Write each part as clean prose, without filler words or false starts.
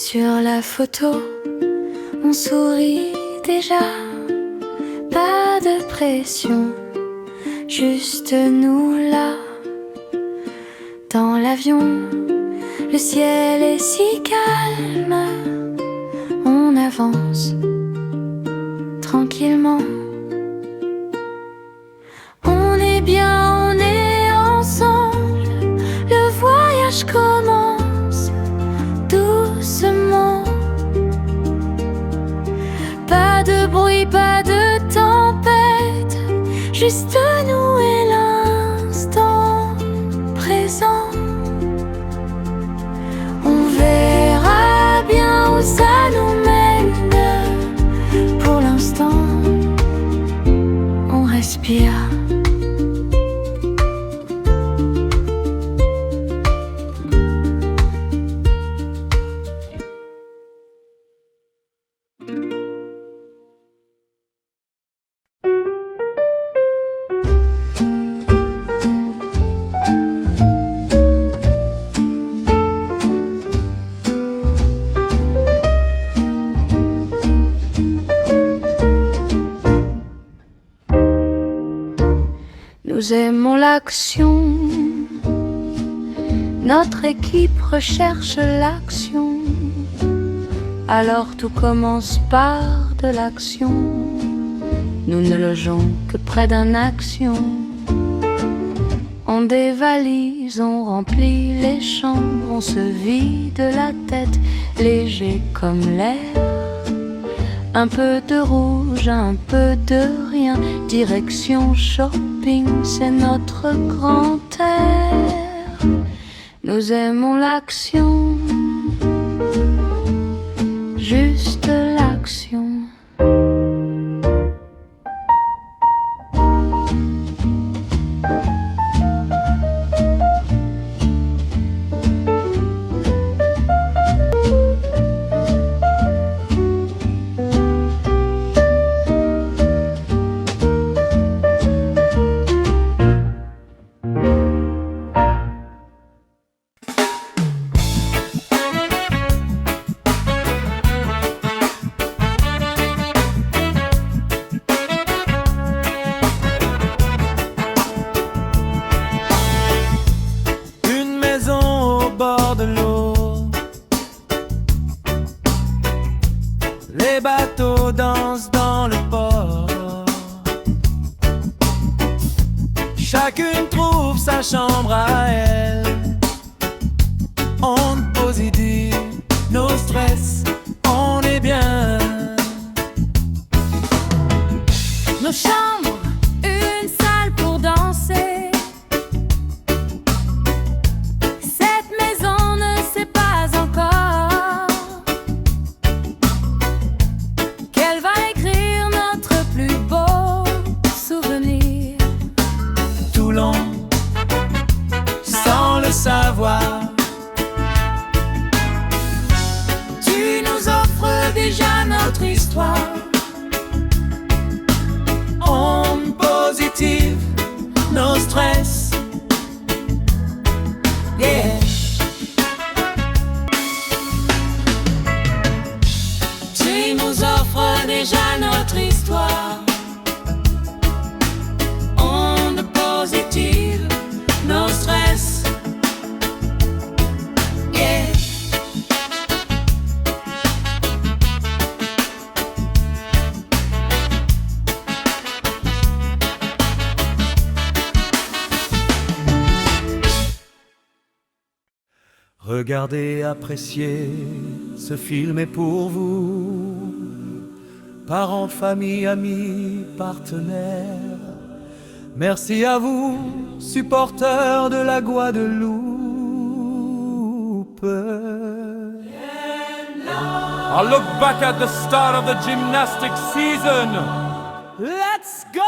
Sur la photo, on sourit déjà. Pas de pression, juste nous là. Dans l'avion, le ciel est si calme. On avance tranquillement. On est bien, on est ensemble. Le voyage commence doucement. Pas de bruit, pas de tempête, juste nous et l'instant présent. On verra bien où ça nous mène. Pour l'instant, on respire. Nous aimons l'action, notre équipe recherche l'action. Alors tout commence par de l'action. Nous ne logeons que près d'un action. On dévalise, on remplit les chambres, on se vide la tête, léger comme l'air. Un peu de rouge, un peu de rien, direction shopping, c'est notre grand air. Nous aimons l'action, juste l'action. Les bateaux dansent dans le port. Chacune trouve sa chambre à elle. Onde positive, nos stress, on est bien. Nos chambres, une salle pour danser. Cette maison ne sait pas encore qu'elle va écrire notre plus beau souvenir. Tout long, sans le savoir, tu nous offres déjà notre histoire. Onde positive, nos stress, yeah. Tu nous offres déjà notre histoire. Onde positive, nos stress, yeah. Regardez, appréciez, ce film est pour vous. Parents, famille, amis, partenaires. Merci à vous, supporters de la Guadeloupe. I look back at the start of the gymnastic season. Let's go!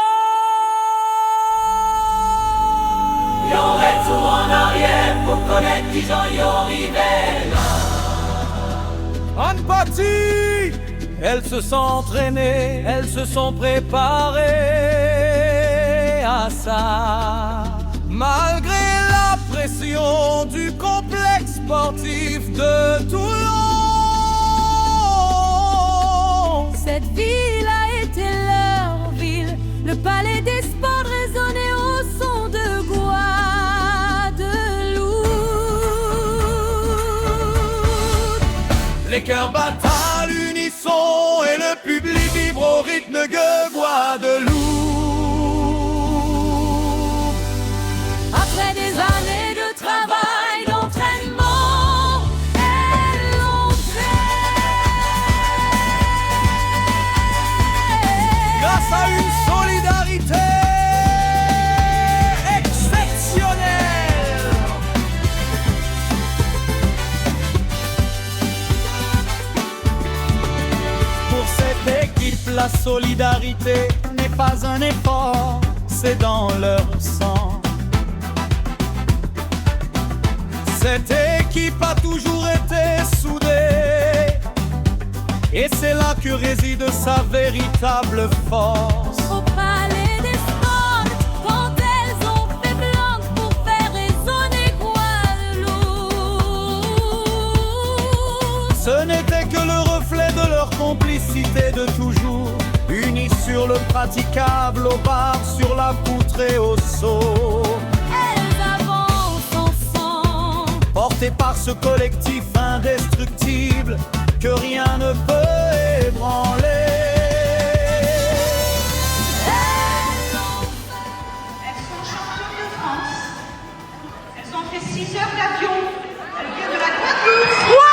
Yon retour en arrière pour connaître qui Jean Rivelle. En partie, elles se sont entraînées, elles se sont préparées à ça. Malgré la pression du complexe sportif de Toulon. ville a été leur ville. Le palais des sports résonnait au son de Guadeloupe. Les cœurs battent à l'unisson et le public vibre au rythme de Guadeloupe. Après des années de travail, d'entraînement, elles l'ont fait. Grâce à une solidarité exceptionnelle. Pour cette équipe, la solidarité n'est pas un effort, c'est dans leur sang. Cette équipe a toujours été soudée, et c'est là que réside sa véritable force. Au palais des sports, quand elles ont fait blanc pour faire résonner Guadeloupe. Ce n'était que le reflet de leur complicité de toujours, unis sur le praticable, au bar, sur la poutre et au seau. Elles avancent ensemble, Portées par ce collectif indestructible que rien ne peut ébranler. Elles sont championnes de France. Elles ont fait 6 heures d'avion. Elles viennent de la Guadeloupe.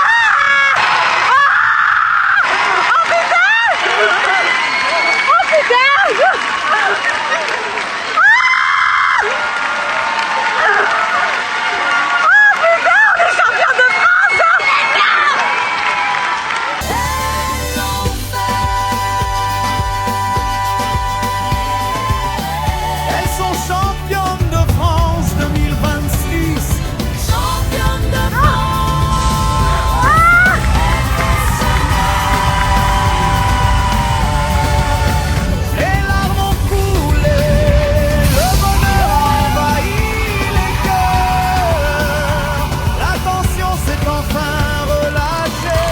Elles sont championnes de France 2026. championnes de France. Les larmes ont coulé, le bonheur a envahi les cœurs. La tension s'est enfin relâchée.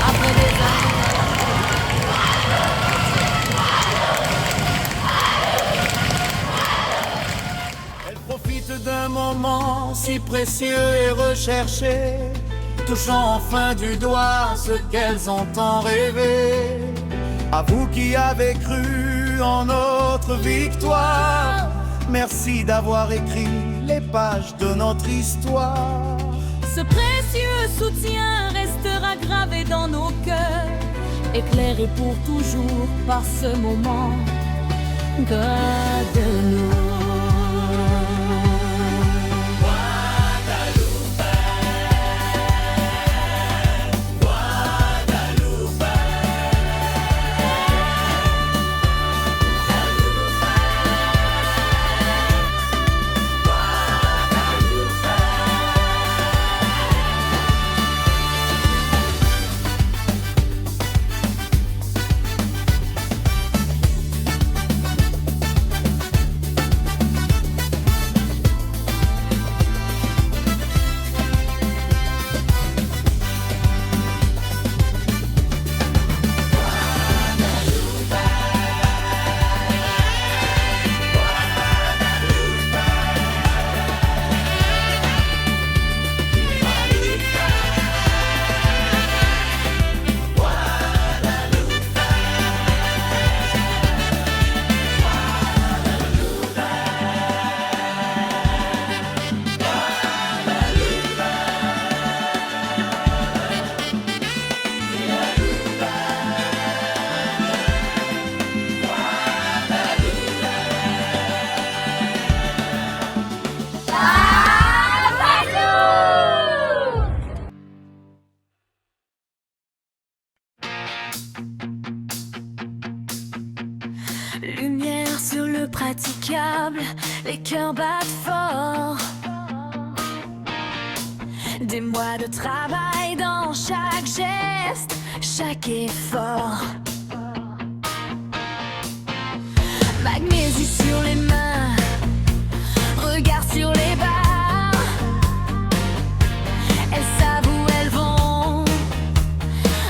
Après des années, Elles profitent d'un moment si précieux et recherché, touchant enfin du doigt ce qu'elles ont tant rêvé. À vous qui avez cru en notre victoire, merci d'avoir écrit les pages de notre histoire. ce précieux soutien restera gravé dans nos cœurs, éclairé pour toujours par ce moment Guadeloupe. Lumière sur le praticable, les cœurs battent fort. Des mois de travail dans chaque geste, chaque effort. Magnésie sur les mains, regard sur les barres. Elles savent où elles vont,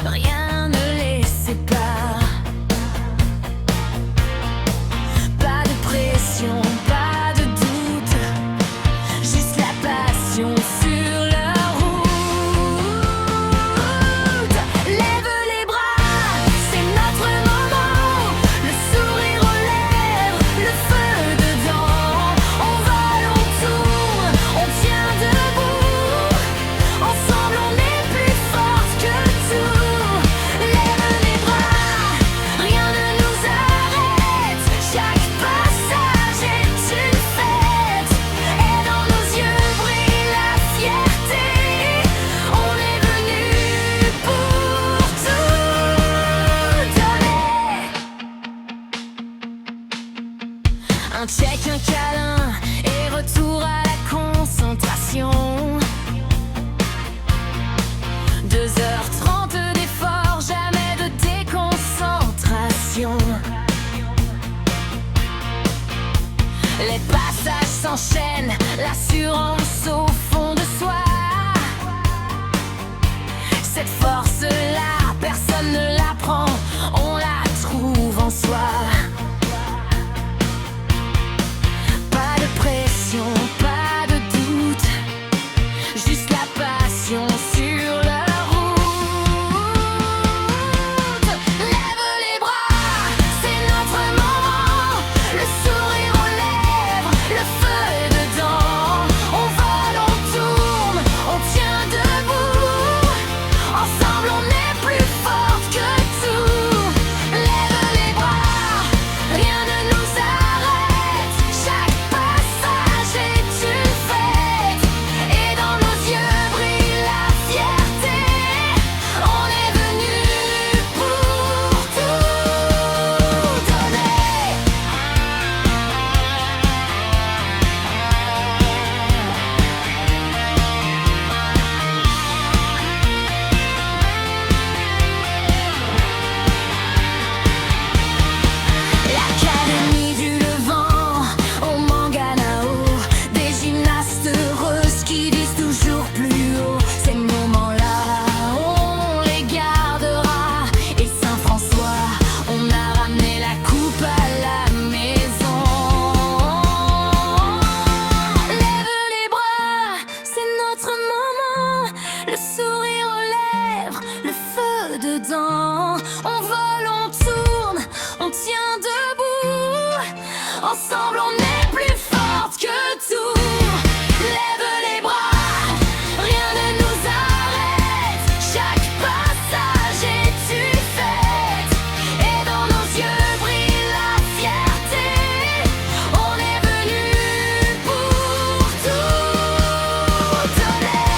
rien ne les sépare. Un check, un câlin et retour à la concentration. 2h30 d'effort, jamais de déconcentration. Les passages s'enchaînent, l'assurance au fond de soi. Cette force-là, personne ne la prend, on la trouve en soi. Pas de pression, pas de doute, juste la passion sur la route. Lève les bras, c'est notre moment, le sourire aux lèvres, le feu est dedans. On vole, on tourne, on tient debout. Ensemble on est plus forte que tout. Lève les bras, rien ne nous arrête. Chaque passage est une fête. Et dans nos yeux brille la fierté. On est venu pour tout donner. L'Académie du Levant, au Manganao, des gymnastes heureuses qui disent toujours plus haut. Ces moments-là, on les gardera. Et Saint-François, on a ramené la coupe à la maison. Lève les bras, c'est notre moment. Le sourire aux lèvres, le feu dedans. On vole, on tourne, on tient debout. Ensemble on est plus forte que tout. Lève les bras, rien ne nous arrête. Chaque passage est une fête. Et dans nos yeux brille la fierté. On est venu pour tout donner.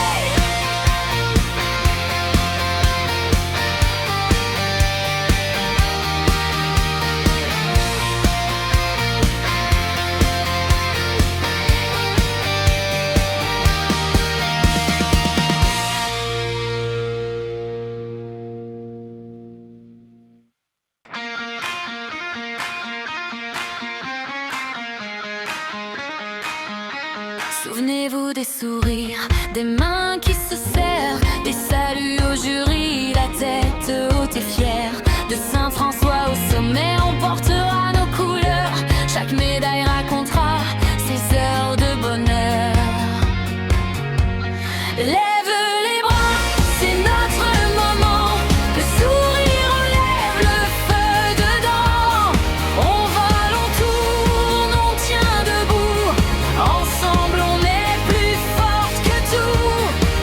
Souvenez-vous des sourires, des mains qui se serrent, des saluts au jury, la tête haute et fière. De Saint-François au sommet, on portera nos couleurs. Chaque médaille racontera ses heures de bonheur. Lève les bras, c'est notre moment. Le sourire aux lèvres, le feu dedans. On vole, on tourne, on tient debout. Ensemble on est plus forte que tout.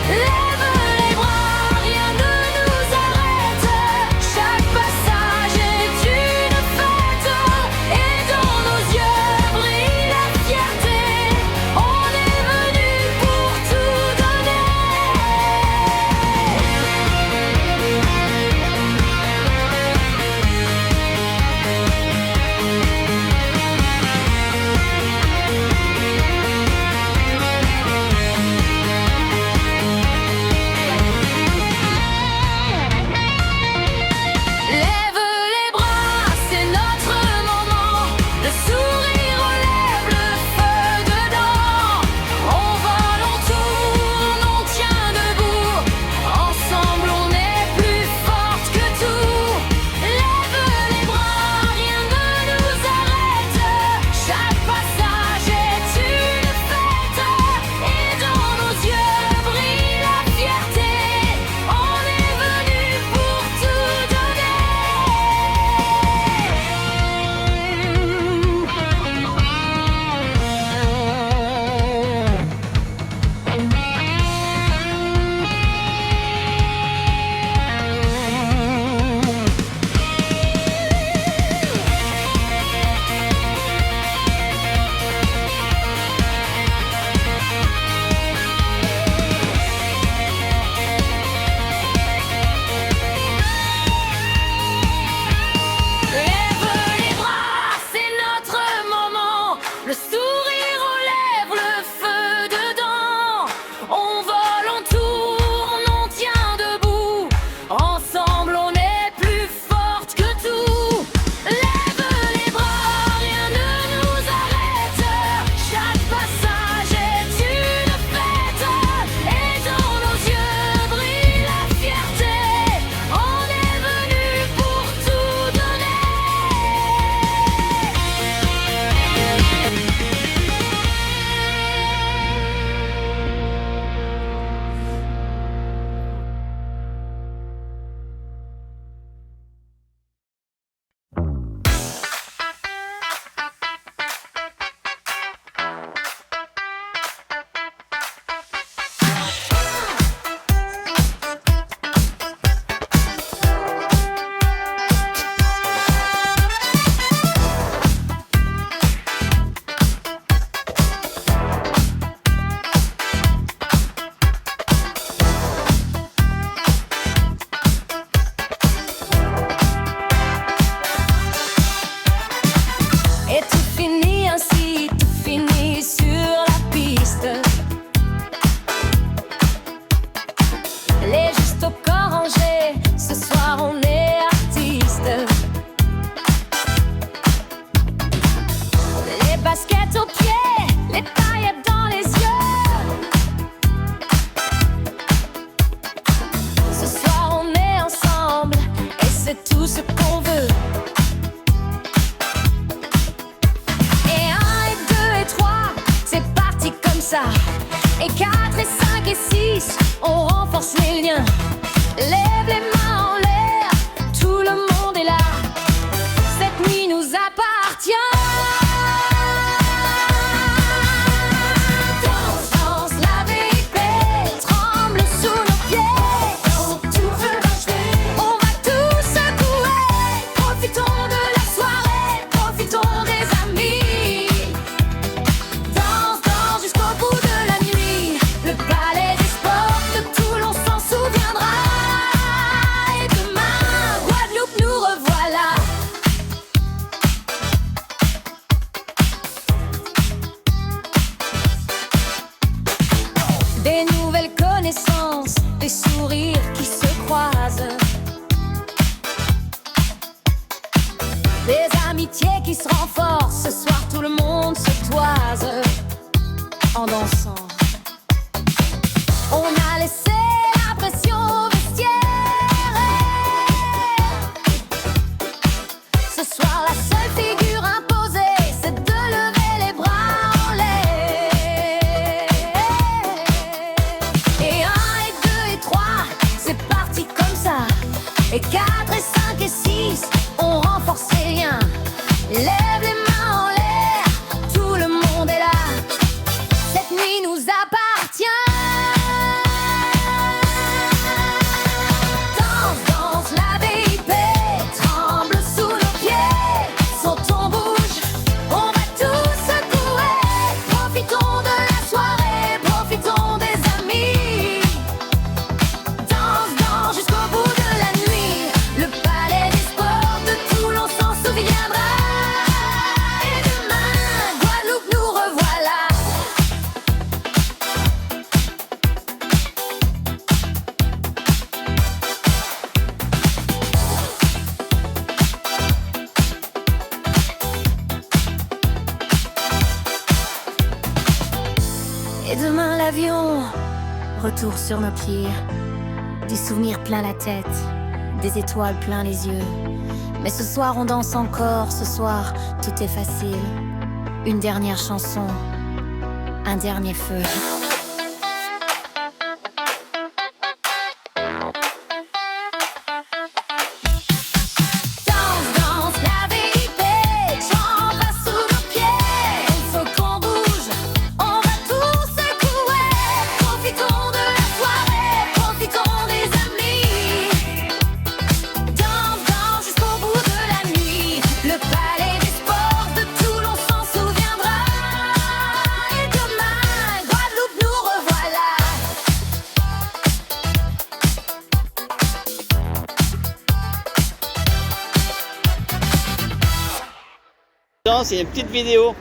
Lève les bras, rien ne nous arrête. Chaque passage est une fête. Et baskets aux pieds, les paillettes dans les yeux. Ce soir on est ensemble et c'est tout ce qu'on veut. Et 1 et 2 et 3, c'est parti comme ça. Et 4 et 5 et 6, on renforce les liens. Lève les mains en l'air, tout le monde est là. Cette nuit nous appartient. Danse, danse, la VIP tremble sous nos pieds. Quand tout veut marcher, on va tout secouer. Profitons de la soirée, profitons des amis. Danse, danse jusqu'au bout de la nuit. Le palais des sports de Toulon s'en souviendra. Et demain, Guadeloupe, nous revoilà. Des nouvelles connaissances, des sourires qui se croisent, des amitiés qui se renforcent. Ce soir tout le monde se toise en dansant. On a laissé la pression au vestiaire. Ce soir la seule figure imposée, c'est de lever les bras en l'air. Et 1 et 2 et 3, c'est parti comme ça. Et 4 et 5 et 6, on renforce les liens. Lève les mains en l'air, tout le monde est là. Cette nuit nous appartient. Danse, danse, la VIP tremble sous nos pieds. Saute, on bouge, on va tout secouer. Profitons de la soirée, profitons des amis. Danse, danse jusqu'au bout de la nuit. Le palais des sports de Toulon s'en souviendra. Et demain, Guadeloupe, nous revoilà. Et demain l'avion, retour sur nos pieds. Des souvenirs plein la tête, des étoiles plein les yeux. Mais ce soir on danse encore, ce soir tout est facile. Une dernière chanson, un dernier feu. Danse, danse, la VIP tremble sous nos pieds. Il faut qu'on bouge, on va tout secouer. Profitons de la soirée, profitons des amis. Danse, danse jusqu'au bout de la nuit. Le palais des sports de Toulon s'en souviendra. Et demain, Guadeloupe, nous revoilà. C'est une petite vidéo.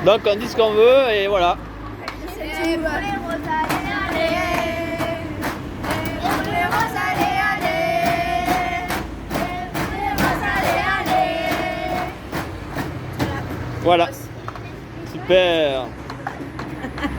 Donc on dit ce qu'on veut et voilà. Voilà. Super.